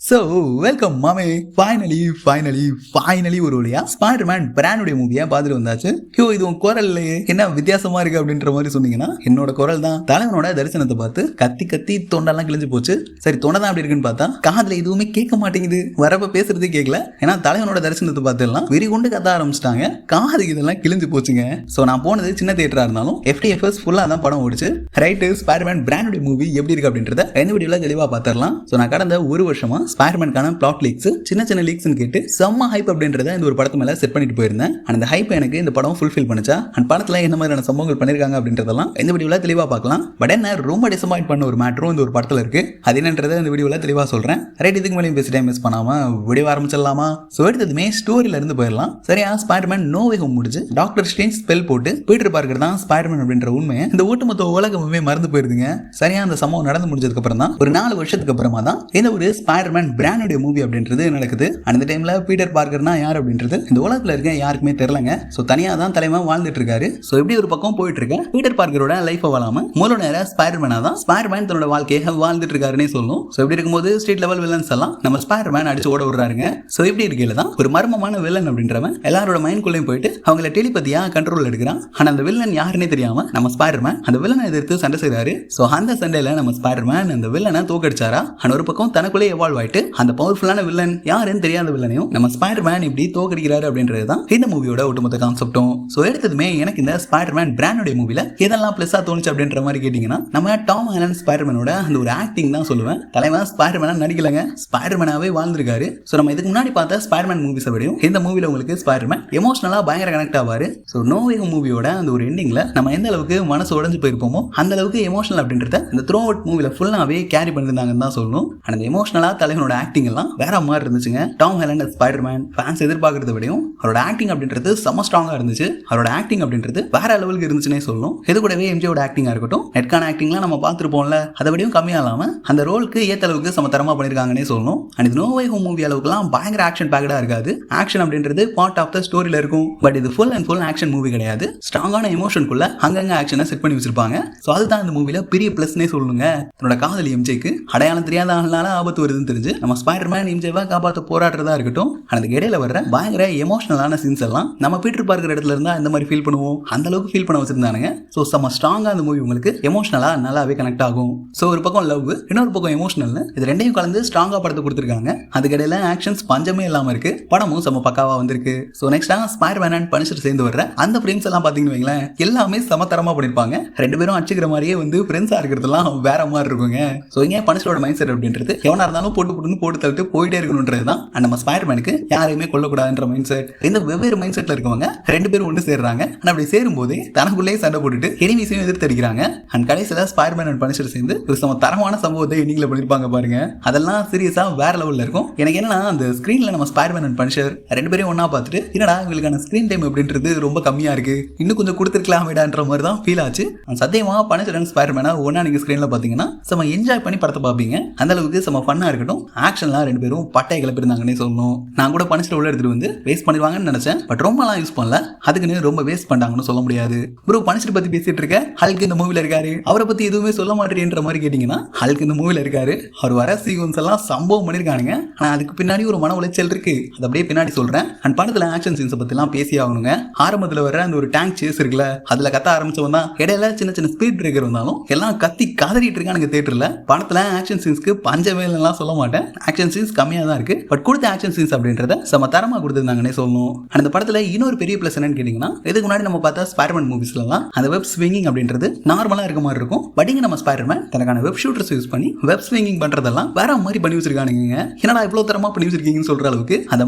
So welcome மாமே. Finally ஒரு வழியா ஸ்பைடர்மேன் பிராண்டுடைய மூவியை பார்த்துட்டு வந்தாச்சு. இது உன் குரல் என்ன வித்தியாசமா இருக்கு அப்படின்ற மாதிரி சொன்னீங்கன்னா, என்னோட குரல் தான். தலைவனோட தரிசனத்தை பார்த்து கத்தி கத்தி தொண்டெல்லாம் கிழிஞ்சு போச்சு. சரி, தொண்டை தான் அப்படி இருக்குன்னு பார்த்தா காதுல எதுவுமே கேட்க மாட்டேங்குது. வரப்ப பேசுறதே கேட்கல. ஏன்னா தலைவனோட தரிசனத்தை பார்த்து எல்லாம் வெறி கொண்டு கத்த ஆரம்பிச்சிட்டாங்க. காது இதெல்லாம் கிழிஞ்சு போச்சுங்க. ஸோ நான் போனது சின்ன தியேட்டரா இருந்தாலும் FTFS ஃபுல்லா தான் படம் ஓடிச்சு. ரைட்டு, ஸ்பைடர்மேன் பிராண்டுடைய மூவி எப்படி இருக்கு அப்படின்றத இந்த வீடியோல தெளிவா பார்த்துடலாம். ஸோ நான் கடந்த ஒரு வருஷமா ஸ்பைடர்மேனுக்கான பிளாட் லீக்ஸ் சின்ன லீக்ஸ்னு கேட்டு செம்ம ஹைப் அப்படின்றத இந்த ஒரு படத்து மேல செட் பண்ணிட்டு போயிருந்தேன். அந்த ஹைப் எனக்கு இந்த படம் ஃபுல்ஃபில் பண்ணுச்சா, அந்த படத்துல என்ன மாதிரியான சம்பவங்கள் பண்ணிருக்காங்க அப்படின்றதெல்லாம் இந்த வீடியோல தெளிவா பார்க்கலாம். பட் என்ன ரொம்ப டிசப்பாயிண்ட் பண்ண ஒரு மேட்டரும் இந்த ஒரு படத்துல இருக்கு. அது என்னன்றதை இந்த வீடியோல தெளிவா சொல்றேன். ரைட், இதுக்கு மேலே பேசி டைம் மிஸ் பண்ணாம வீடியோ ஆரம்பிச்சிடலாமா? ஸோ எடுத்ததுமே ஸ்டோரியில இருந்து போயிடலாம். சரியா, ஸ்பைடர்மேன் நோ வே ஹோம் முடிச்சு டாக்டர் ஸ்ட்ரேஞ்ச் ஸ்பெல் போட்டு பீட்டர் பார்க்கர் தான் ஸ்பைடர்மேன் அப்படின்ற உண்மையை இந்த ஒட்டுமொத்த உலகமே மறந்து போயிருதுங்க. சரியா, அந்த சம்பவம் நடந்து முடிஞ்சதுக்கு அப்புறம் தான் ஒரு 4 வருஷத்துக்கு அப்புறமா தான் இந்த ஒரு ஸ்பைடர்மேன் பிராண்டுடைய மூவி அப்படின்றது நடக்குது. அந்த டைம்ல பீட்டர் பார்க்கர்னா யார் அப்படின்றது இந்த உலகத்துல இருக்க யாருக்குமே தெரியலங்க. சோ தனியா தான் தலைவன் வாழ்ந்துட்டு இருக்காரு. சோ இப்படி ஒரு பக்கம் போயிட்டு இருக்க பீட்டர் பார்க்கரோட லைஃப் வாழாம முழு நேர ஸ்பைடர்மேனா தான் ஸ்பைடர்மேன் தன்னோட வாழ்க்கையை வாழ்ந்துட்டு இருக்காருன்னே சொல்லணும். சோ இப்படி இருக்கும்போது ஸ்ட்ரீட் லெவல் வில்லன்ஸ் எல்லாம் நம்ம ஸ்பைடர்மேன் அடிச்சு ஓட விடுறாருங்க. சோ இப்படி இருக்கையில தான் ஒரு மர்மமான வில்லன் அப்படின்றவன் எல்லாரோட மைண்ட்குள்ளேயும் போயிட்டு அவங்கள டெலிபதியா கண்ட்ரோல் எடுக்கிறான். ஆனா அந்த வில்லன் யாருன்னே தெரியாம நம்ம ஸ்பைடர்மேன் அந்த வில்லனை எதிர்த்து சண்டை செய்றாரு. சோ அந்த சண்டையில நம்ம ஸ்பைடர்மேன் அந்த வில்லனை தோக்கடிச்சாரா. ஒரு பக்கம் தனக்குள்ளே எவால்வ் ஆயிட்டு அந்த பவர்ஃபுல்லான வில்லன் யாருன்னு தெரியாத வில்லனையும் நம்ம ஸ்பைடர்மேன் இப்படி தோக்கடிக்கிறாரு அப்படின்றது தான் இந்த மூவியோட ஒட்டுமொத்த கான்செப்டும். சோ எடுத்ததுமே எனக்கு இந்த ஸ்பைடர்மேன் பிராண்டோட மூவில எதெல்லாம் பிளஸ்ஸா தோணுச்சு அப்படின்ற மாதிரி கேட்டீங்கன்னா, நம்ம டாம் ஹாலண்ட் ஸ்பைடர்மேனோட அந்த ஒரு ஆக்டிங் தான் சொல்லுவேன். தலைவன் ஸ்பைடர்மேனா நடிக்கலங்க, ஸ்பைடர்மேனாவே வாழ்ந்திருக்காரு. சோ நம்ம இதுக்கு முன்னாடி பார்த்த ஸ்பைடர்மேன் மூவிஸை விடையும் இந்த மூவில உங்களுக்கு ஸ்பைடர்மேன் எமோஷனலா பயங்கர கனெக்ட் ஆவாரு. சோ நோ வே ஹோம் மூவியோட அந்த ஒரு எண்டிங்ல நம்ம எந்த அளவுக்கு மனசு உடைஞ்சு போயிருப்போமோ அந்த அளவுக்கு எமோஷனல் அப்படின்றத இந்த த்ரூ அவுட் மூவில ஃபுல்லாவே கேரி பண்ணிருந்தாங்கன்னு தான் சொல்லணும். அந்த எமோஷனலா தலைவனோட ஆக்டிங் எல்லாம் வேற மாதிரி இருந்துச்சுங்க. டாம் ஹாலண்ட் ஸ்பைடர்மேன் ஃபேன்ஸ் எதிர்பார்க்கறத விடையும் அவரோட ஆக்டிங் அப்படின்றது செம்ம ஸ்ட்ராங்கா இருந்துச்சு. அவரோட ஆக்டிங் அப்படின்றது வேற லெவலுக்கு இருந்துச்சுன்னே சொல்லணும். இது கூடவே எம்ஜியோட ஆக்டிங்கா இருக்கட்டும், நெட்கான ஆக்டிங்லாம் நம்ம பார்த்துருப்போம்ல, அதை விடையும் கம்மியா இல்லாம அந்த ரோலுக்கு ஏத்த அளவுக்கு சமத்தரமா பண்ணிருக்காங்கன்னே சொல்லணும். அண்ட் இது நோ வே ஹோம் மூவி அளவுக்குலாம் பயங்கர ஆக்ஷன் பேக்கடா இருக்காது. ஆக்ஷன் அப்படின்றது பார்ட் ஆஃப் த ஸ்டோரியில இருக்கும். பட் இது full and full action movie கிடையாது. ஸ்ட்ராங்கான எமோஷனுக்குள்ள அங்கங்க ஆக்ஷனை செட் பண்ணி வச்சிருப்பாங்க. ஸோ அதுதான் இந்த மூவில பெரிய பிளஸ்னே சொல்லணுங்க. தன்னோட காதலி எம்ஜேக்கு அடையாளம் தெரியாத ஆள்னால ஆபத்து வருதுன்னு தெரிஞ்சு நம்ம ஸ்பைடர்மேன் எம்ஜேவை காப்பாற்ற போராடுறதா இருக்கட்டும், அந்த இடையில வர்ற பயங்கர எமோஷனலான சீன்ஸ் எல்லாம் நம்ம பீட்டர் பார்க்கற இடத்துல இருந்தா இந்த மாதிரி ஃபீல் பண்ணுவோம், அந்த அளவுக்கு ஃபீல் பண்ண வச்சிருந்தானுங்க. ஸோ செம்ம ஸ்ட்ராங்கா அந்த மூவி உங்களுக்கு எமோஷனலா நல்லாவே கனெக்ட் ஆகும். ஸோ ஒரு பக்கம் லவ், இன்னொரு பக்கம் எமோஷனல், இது ரெண்டையும் கலந்து ஸ்ட்ராங்கா படத்தை கொடுத்துருக்காங்க. அதுக்கிடையில ஆக்ஷன்ஸ் பஞ்சமே இல்லாம இருக்கு. படமும் செம்ம பக்காவா வந்திருக்கு. ஸோ நெக்ஸ்டா ஸ்பைடர்மேன் அண்ட் பனிஷர் சேர்ந்து வர்ற அந்த ஃப்ரேம்ஸ் எல்லாம் பாத்தீங்கன்னு வைங்களேன், எல்லாமே சமத்தரமா பண்ணிருப்பாங்க. ரெண்டு பேரும் அடிச்சுக்கிற மாதிரியே வந்து ஃப்ரெண்ட்ஸா இருக்கிறதுலாம் வேற மாதிரி இருக்குங்க. ஸோ இங்கே பனிஷரோட மைண்ட் செட் அப்படின்றது எவனா இருந்தாலும் போட்டு தள்ளிட்டு போயிட்டே இருக்கணும்ன்றது தான். நம்ம ஸ்பைடர்மேனுக்கு யாரையுமே கொல்லக்கூடாதுன்ற மைண்ட் செட். இந்த வெவ்வேறு மைண்ட் செட்ல இருக்கவங்க ரெண்டு பேரும் ஒன்று சேர்றாங்க. ஆனா அப்படி சேரும்போது தனக்குள்ளேயே சண்டை போட்டுட்டு எனிமீஸையும் எதிர்த்து அடிக்கிறாங்க. அண்ட் கடைசியில ஸ்பைடர்மேன் அண்ட் பனிஷர் சேர்ந்து ஒரு தரமான சம்பவத்தை எண்டிங்ல பண்ணிருப்பாங்க பாருங்க. அதெல்லாம் சீரியஸா வேற லெவல்ல இருக்கும். எனக்கு என்னன்னா, அந்த ஸ்கிரீன்ல நம்ம ஸ்பைடர்மேன் அண்ட் பனிஷர் ரெண்டு பேரும் ஒன்னா பார்த்துட்டு என்னடா இவங்களுக்கான ஸ்கிரீன் டைம் அப்படின்றது ரொம்ப கம்மியா இருக்கு, இன்னும் கொஞ்சம் கொடுத்துருக்கலாமேடான்ற மாதிரி தான் ஃபீல் ஆச்சு. சத்தியமா பனிஷர் அண்ட் ஸ்பைடர்மேனா ஒன்னா நீங்க ஸ்கிரீன்ல பாத்தீங்கன்னா செம என்ஜாய் பண்ணி படத்தை பார்ப்பீங்க. அந்த அளவுக்கு செம ஃபன்னா இருக்கட்டும். ஆக்ஷன்லாம் ரெண்டு பேரும் பட்டை கிளப்பிருந்தாங்கன்னே சொல்லணும். நான் கூட பனிஷர் உள்ள எடுத்துட்டு வந்து வேஸ்ட் பண்ணிடுவாங்கன்னு நினைச்சேன். பட் ரொம்பலாம் யூஸ் பண்ணல. அதுக்குன்னு ரொம்ப வேஸ்ட் பண்ணாங்கன்னு சொல்ல முடியாது. ப்ரோ பனிஷர் பத்தி பேசிட்டு இருக்க, ஹல்க் இந்த மூவில இருக்காரு, அவரை பத்தி எதுவுமே சொல்ல மாட்டேன்ற மாதிரி கேட்டீங்கன்னா, ஹல்க் இந்த மூவில இருக்காரு. அவர் வர சீக்வன்ஸ் எல்லாம் சம்பவம் பண்ணிருக்கானுங்க. ஆனா அதுக்கு பின்னாடி ஒரு மன உளைச்சல் இருக்கு. அது அப்படியே பின்னாடி சொல்றேன். அண்ட் படத்துல ஆக்ஷன் சீன்ஸ் பத்தி எல்லாம் பேசி ஆகணுங்க. ஆரம்பத்துல வர அந்த ஒரு டேங்க் சேஸ் இருக்குல்ல, அதுல கத்த ஆரம்பிச்சவன் தான் இடையில சின்ன ஸ்பீட் பிரேக்கர் வந்தாலும் எல்லாம் கத்தி கதறிட்டு இருக்கானுங்க தியேட்டர்ல. படத்துல ஆக்ஷன் சீன்ஸ்க்கு பஞ்சமே இல்லைலாம் சொல்ல மாட்டேன். ஆக்ஷன் சீன்ஸ் கம்மியா தான் இருக்கு. பட் கொடுத்த ஆக்ஷன் சீன்ஸ் அப்படின்றத செம தரமா கொடுத்திருந்தாங்கன்னே சொல்லணும். அந்த படத்துல இன்னொரு பெரிய பிளஸ் என்னன்னு கேட்டீங்கன்னா, இதுக்கு முன்னாடி நம்ம பார்த்தா ஸ்பைடர்மேன் மூவிஸ்லாம் அந்த வெப் ஸ்விங்கிங் அப்படின்றது நார்மலா இருக்க மாதிரி இருக்கும். பட் இங்க நம்ம ஸ்பைடர்மேன் தனக்கான வெப் ஷூட்டர்ஸ் யூஸ் பண்ணி வெப் ஸ்விங்கிங் பண்றதெல்லாம் வேற மாதிரி பண்ணி வச்சிருக்கானுங்க. என்னடா இவ்வளவு தரமா பண்ணி வச்சிருக்கீங்கன்னு சொல்ற அளவுக்கு அந்த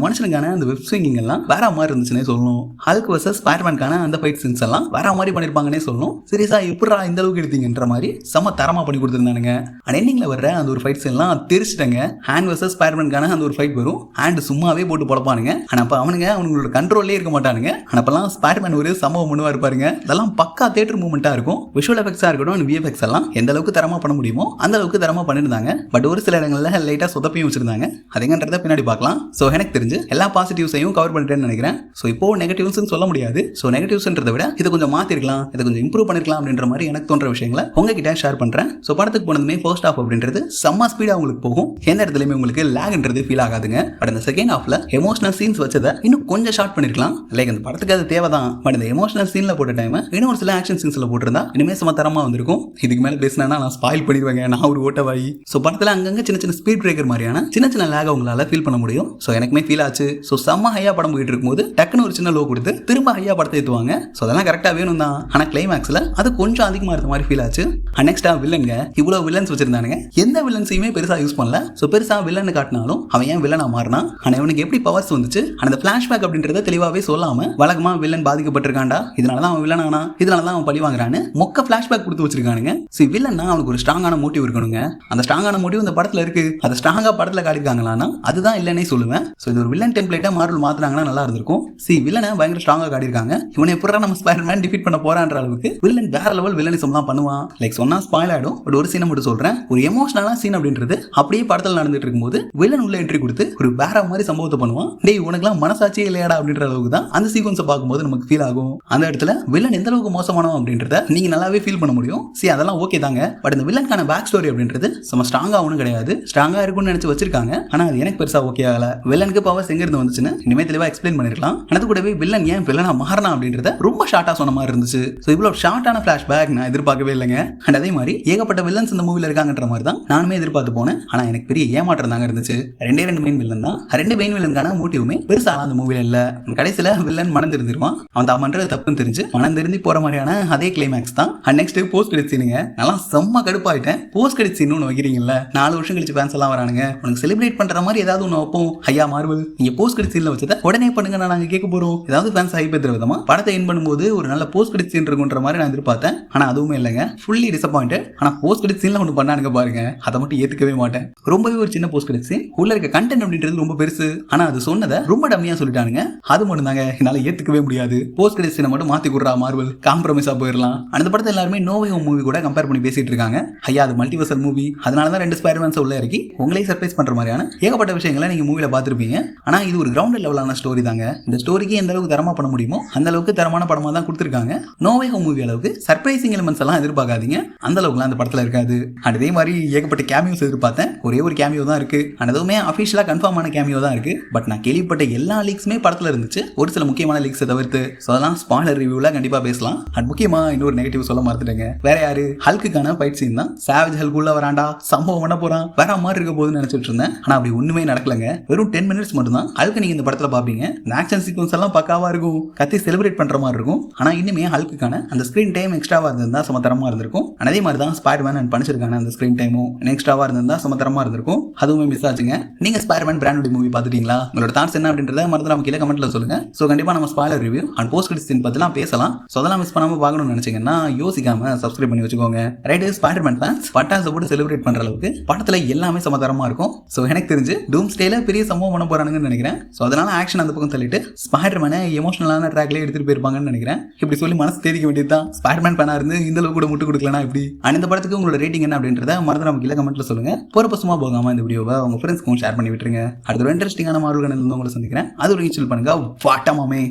மனுஷனுக்கான அந்த வெப் ஸ்விங்கிங் எல்லாம் வேற மாதிரி இருந்துச்சுன்னே சொல்லணும். ஹல்க் வர்சஸ் ஸ்பைடர்மேனுக்கான அந்த ஃபைட் சீன்ஸ் எல்லாம் வேற மாதிரி பண்ணிருப்பாங்கன்னே சொல்லணும். சீரியஸா எப்படா இந்த அளவுக்கு எடுத்தீங்கன்ற மாதிரி செம தரமா பண்ணி கொடுத்திருந்தானுங்க. எண்டிங்ல வர்ற அந்த ஒரு ஃபைட்ஸ் எல்லாம் தெரிச்சிட்டங்க. ஹேண்ட் வர்சஸ் ஸ்பைடர்மேனுக்கான அந்த ஒரு ஃபைட் வரும். ஹேண்ட் சும்மாவே போட்டு பொழப்பானுங்க. ஆனா அப்ப அவங்களோட கண்ட்ரோல்லே இருக்க மாட்டானுங்க. ஆனா அப்பெல்லாம் ஸ்பைடர்மேன் ஒரு சம்பவம் பண்ணுவா இருப்பாருங்க. அதெல்லாம் பக்கா தியேட்டர் மூவ்மெண்டா இருக்கும். விஷுவல் எஃபெக்ட்ஸா இருக்கட்டும், விஎஃப்எக்ஸ் எல்லாம் எந்த அளவுக்கு தரமா பண்ண முடியுமோ அந்த அளவுக்கு தரமா பண்ணிருந்தாங்க. பட் ஒரு சில இடங்கள்ல லைட்டா சொதப்பியும் வச்சிருந்தாங்க. அதுங்கன்றத பின்னாடி பார்க்கலாம். சோ எனக்கு தெரிஞ்சு எல்லா பாசிட்டிவ்ஸையும் கவர் பண்ணிட்டேன்னு நினைக்கிறேன். சோ இப்போ நெகட்டிவ்ஸ் சொல்ல முடியாது. சோ நெகட்டிவ்ஸ்ன்றதை விட இதை கொஞ்சம் மாத்திருக்கலாம், இதை கொஞ்சம் இம்ப்ரூவ் பண்ணிருக்கலாம் அப்படின்ற மாதிரி எனக்கு தோன்ற விஷயங்களை உங்ககிட்ட ஷேர் பண்றேன். சோ படத்துக்கு போனதுமே ஃபர்ஸ்ட் ஹாஃப் அப்படின்றது செம்ம ஸ்பீடா உங்களுக்கு போகும். எந்த இடத்துலயுமே உங்களுக்கு லேக்ன்றது ஃபீல் ஆகாதுங்க. பட் இந்த செகண்ட் ஹாஃப்ல எமோஷனல் சீன்ஸ் வச்சதை இன்னும் கொஞ்சம் ஷார்ட் பண்ணிருக்கலாம். லைக் அந்த படத்துக்கு அது தேவைதான். பட் இந்த எமோஷனல் சீன்ல போட்ட டைம் இன்னும் ஒரு சில ஆக்ஷன் சீன்ஸ்ல போட்டிருந்தா இனிமே சமத்தரமா வந்திருக்கும். இதுக்கு மேல பேசினா நான் ஸ்பாயில் பண்ணிடுவேங்க. நான் ஒரு ஓட்டவாயி. ஸோ படத்துல அங்கங்க சின்ன சின்ன ஸ்பீட் பிரேக்கர் மாதிரியான சின்ன சின்ன லேக் உங்களால ஃபீல் பண்ண முடியும். ஸோ எனக்குமே ஃபீல் ஆச்சு. ஸோ செம்ம ஹையா படம் போயிட்டு இருக்கும்போது டக்குன்னு ஒரு சின்ன லோ கொடுத்து திரும்ப ஹையா படத்தை ஏற்றுவாங்க. ஸோ அதெல்லாம் கரெக்டா வேணும் தான். ஆனா கிளைமேக்ஸ்ல அது கொஞ்சம் அதிகமா இருந்த மாதிரி ஃபீல் ஆச்சு. நெக்ஸ்டா வில்லன்ங்க இவ்வளவு வில்லன்ஸ் வச்சிருந்தானுங்க. எந்த வில்லன்ஸையுமே பெருசா யூஸ் பண்ணல. ஸோ பெருசா வில்லன் காட்டினாலும் அவன் ஏன் வில்லனா மாறினா, ஆனா இவனுக்கு எப்படி பவர்ஸ் வந்துச்சு, அந்த பிளாஷ்பேக் அப்படின்றத தெளிவாவே சொல்லாம வழக்கமா வில்லன் பாதிக்கப்பட்டிருக்காண்டா, இதனாலதான் அவன் வில்லன் ஆனா, இதனாலதான் அவன் பழி வாங்குறான்னு மொக்க பிளாஷ்பேக் கொடுத்து வச்சிருக்கானுங்க. சரி வில்லன்னா அவனுக்கு ஒரு ஸ்ட்ராங்கான மோட்டிவ் இருக்கணுங்க. அந்த ஸ்ட்ராங்கான மோட்டிவ் இந்த படத்துல இருக்கு. அதை ஸ்ட்ராங்கா படத்துல காட்டிருக்காங்களான்னா அதுதான் இல்லைன்னே சொல்லுவேன். ஸோ இது ஒரு வில்லன் டெம்ப்ளேட்டா மார்வல் மாத்தினாங்கன்னா நல்லா இருந்திருக்கும். வில்லனை பயங்கர ஸ்ட்ராங்கா காட்டிருக்காங்க. இவனை எப்படா நம்ம ஸ்பைடர்மேன் டிஃபீட் பண்ண போறான்ற அளவுக்கு வில்லன் வேற லெவல் வில்லனிசம்லாம் பண்ணுவான். லைக் சொன்னா ஸ்பாயில் ஆயிடும். பட் ஒரு சீனை மட்டும் சொல்றேன். ஒரு எமோஷனலான சீன் அப்படின்றது அப்படியே படத்தில் நடந்துட்டு இருக்கும்போது வில்லன் உள்ள என்ட்ரி கொடுத்து ஒரு வேற மாதிரி சம்பவத்தை பண்ணுவான். டேய் உனக்குலாம் மனசாட்சியே இல்லையாடா அப்படின்ற அளவுக்கு தான் அந்த சீக்வன்ஸை பார்க்கும்போது நமக்கு ஃபீல் ஆகும். அந்த இடத்துல வில்லன் எந்த அளவுக்கு மோசமானவன் அப்படின்றத நீங்க நல்லாவே ஃபீல் பண்ண முடியும். அதெல்லாம் ஓகே தாங்க. பட் இந்த வில்லனுக்கான பேக் ஸ்டோரி அப்படின்றது நம்ம ஸ்ட்ராங்கா ஒன்றும் கிடையாது. ஸ்ட்ராங்கா இருக்கும்னு நினைச்சு வச்சிருக்காங்க. ஆனா அது எனக்கு பெருசா ஓகே ஆகல. வில்லனுக்கு பவர்ஸ் எங்க இருந்து வந்துச்சுன்னு இனிமே தெளிவா எக்ஸ்பிளைன் பண்ணிருக்கலாம். அது கூடவே வில்லன் ஏன் வில்லனா மாறினா அப்படின்றத ரொம்ப ஷார்ட்டா சொன்ன மாதிரி இருந்துச்சு. ஸோ இவ்வளவு ஷார்ட்டான ஃபிளாஷ்பேக் நான் எதிர்பார்க்கவே இல்லைங்க. அண்ட் அதே மாதிரி ஏகப்பட்ட வில்லன்ஸ் இந்த மூவில இருக்காங்கன்ற மாதிரி தான் நானுமே எதிர்பார்த்து போனேன். ஆனா எனக்கு பெரிய ஏமாற்றம் தாங்க இருந்துச்சு. ரெண்டு மெயின் வில்லன் தான். ரெண்டு மெயின் வில்லனுக்கான மோட்டிவுமே பெருசா அந்த மூவில இல்ல. கடைசியில வில்லன் மனம் தெரிஞ்சிருவான். அவன் தான் பண்றது தப்புன்னு தெரிஞ்சு மனம் தெரிஞ்சு போற மாதிரியான அதே கிளைமேக்ஸ் தான். அண்ட் நெக்ஸ்ட் போஸ்ட் கிரெடிட் சீனுங்க. நல்லா செம்ம கடுப்பாயிட்டேன். போஸ்ட் கிரெடிட் சீன் ஒன்று வைக்கிறீங்கல்ல, 4 வருஷம் கழிச்சு ஃபேன்ஸ் எல்லாம் வரானுங்க, உனக்கு செலிப்ரேட் பண்ற மாதிரி ஏதாவது ஒன்று வைப்போம். ஐயா மார்வல் நீங்க போஸ்ட் கிரெடிட் சீன்ல வச்சதை உடனே பண்ணுங்க, நாங்க கேட்க போறோம். ஏதாவது ஃபேன்ஸ் ஹைப் ஏத்துற விதமா படத்தை என் பண்ணும்போது ஒரு நல்ல போஸ்ட் கிரெடிட் சீன் இருக்குன்ற மாதிரி நான் எதிர்பார்த்தேன். ஆனா அதுவுமே இல்லைங்க. Fully disappointed. ஆனா போஸ்ட் கிரெடிட் சீன்ல ஒன்று பண்ணானுங்க பாருங்க, அதை மட்டும் ஏத்துக்கவே மாட்டேன். ரொம்பவே ஒரு சின்ன போஸ்ட் கிரெடிட் சீன். உள்ள இருக்க கண்டென்ட் அப்படின்றது ரொம்ப பெருசு. ஆனா அது சொன்னதை ரொம்ப டம்மியா சொல்லிட்டானுங்க. அது மட்டும் தாங்க என்னால ஏத்துக்கவே முடியாது. போஸ்ட் கிரெடிட் சீனை மட்டும் மாத்தி கொடுறா மார்வல், காம்ப்ரமைஸா போயிடலாம். அந்த படத்தை எல்லாருமே நோ வே ஹோம் மூவி கூட கம்பேர் பண்ணி பேசிட்டு இருக்காங்க. ஐயா அது மல்டிவர்சல் மூவி, அதனாலதான் 2 ஸ்பைடர்மேன்ஸ் உள்ள இறக்கி உங்களே சர்ப்ரைஸ் பண்ற மாதிரியான ஏகப்பட்ட விஷயங்களை நீங்க மூவில பார்த்திருப்பீங்க. ஆனா இது ஒரு கிரவுண்ட் லெவலான ஸ்டோரி தாங்க. இந்த ஸ்டோரிக்கு எந்த அளவுக்கு தரமா பண்ண முடியுமோ அந்த அளவுக்கு தரமான படமா தான் கொடுத்திருக்காங்க. நோ வே ஹோம் மூவி அளவுக்கு சர்ப்ரைசிங் எலிமெண்ட்ஸ் எல்லாம் எதிர்பார்க்காதீங்க. அந்த அளவுக்குலாம் அந்த படத்துல இருக்காது. அதே மாதிரி ஏகப்பட்ட கேமியோஸ் எதிர்பார்த்தேன். ஒரே ஒரு கேமியோ தான் இருக்கு. அதுவுமே அஃபிஷியலா கன்ஃபார்ம் ஆன கேமியோ தான் இருக்கு. பட் நான் கேள்விப்பட்ட எல்லா லீக்ஸுமே படத்துல இருந்துச்சு, ஒரு சில முக்கியமான லீக்ஸை தவிர்த்து. ஸோ அதெல்லாம் ஸ்பாயிலர் ரிவ்யூல கண்டிப்பா பேசலாம். அண்ட் முக்கியமா இன்னொரு நெகட்டிவ் சொல்ல மறந்துட்டேங்க. வேற யாரு, ஹல்க்குக்கான ஃபைட் சீன் தான். சாவேஜ் ஹல்க் உள்ள வராண்டா, சம்பவம் பண்ண போறான், வேற மாதிரி இருக்க போகுதுன்னு நினைச்சிட்டு இருந்தேன். ஆனா அப்படி ஒண்ணுமே நடக்கலங்க. வெறும் 10 மினிட்ஸ் மட்டும் தான் ஹல்க் நீங்க இந்த படத்துல பாப்பீங்க. இந்த ஆக்ஷன் சீக்வன்ஸ் எல்லாம் பக்காவா இருக்கும், கத்தி செலிப்ரேட் பண்ற மாதிரி இருக்கும். ஆனா இன்னுமே ஹல்க்குக்கான அந்த ஸ்கிரீன் டைம் எக்ஸ்ட்ராவா இருந்திருந்தா சமத்தரமா இருந்திருக்கும். அதே மாதிரி தான் ஸ்பைடர்மேன் அண்ட் பனிஷருக்கான அந்த ஸ்கிரீன் டைமும் எக்ஸ்ட்ராவா இருந்திருந்தா சமத்தரமா இருந்திருக்கும். அதுவுமே மிஸ் ஆச்சுங்க. நீங்க ஸ்பைடர்மேன் பிராண்ட் மூவி பாத்துட்டீங்களா? உங்களோட தாட்ஸ் என்ன அப்படின்றத மறந்து நம்ம கீழே கமெண்ட்ல சொல்லுங்க. சோ கண்டிப்பா நம்ம spoiler review and post credit scene பத்திலாம் பேசலாம். சோ அதெல்லாம் மிஸ் பண்ணாம பார்க்கணும்னு நினைச்சீங்கன்னா யோசிக்காம சப்ஸ்கிரைப் பண்ணி வச்சுக்கோங்க. ரைட், ஸ்பைடர்மேன் ஃபேன்ஸ் பட்டாசை போட்டு செலிப்ரேட் பண்ற அளவுக்கு படத்துல எல்லாமே சமதரமா இருக்கும். சோ எனக்கு தெரிஞ்சு டூம்ஸ்டேல பெரிய சம்பவம் பண்ண போறானுங்கன்னு நினைக்கிறேன். சோ அதனால ஆக்ஷன் அந்த பக்கம் தள்ளிட்டு ஸ்பைடர்மேனை எமோஷனலான ட்ராக்லயே எடுத்துட்டு போயிருப்பாங்கன்னு நினைக்கிறேன். இப்படி சொல்லி மனசு தேடிக்க வேண்டியதுதான். ஸ்பைடர்மேன் ஃபேனா இருந்து இந்த அளவுக்கு கூட முட்டு கொடுக்கலனா இப்படி. இந்த படத்துக்கு உங்களோட ரேட்டிங் என்ன அப்படின்றத மறந்து நம்ம கீழே கமெண்ட்ல சொல்லுங்க. போறப்ப சும்மா போகாம இந்த வீடியோவை உங்க ஃப்ரெண்ட்ஸ்க்கும் ஷேர் பண்ணி விட்டுருங்க. அடுத்த ஒரு இன்ட்ரெஸ்டிங்கான மார்வல் கனெக்ட்ல உங்களை சந்திக்கிறேன். அது ஒரு இன்ஸ்டால் பண்ணுங்க. வாட்டமாமே.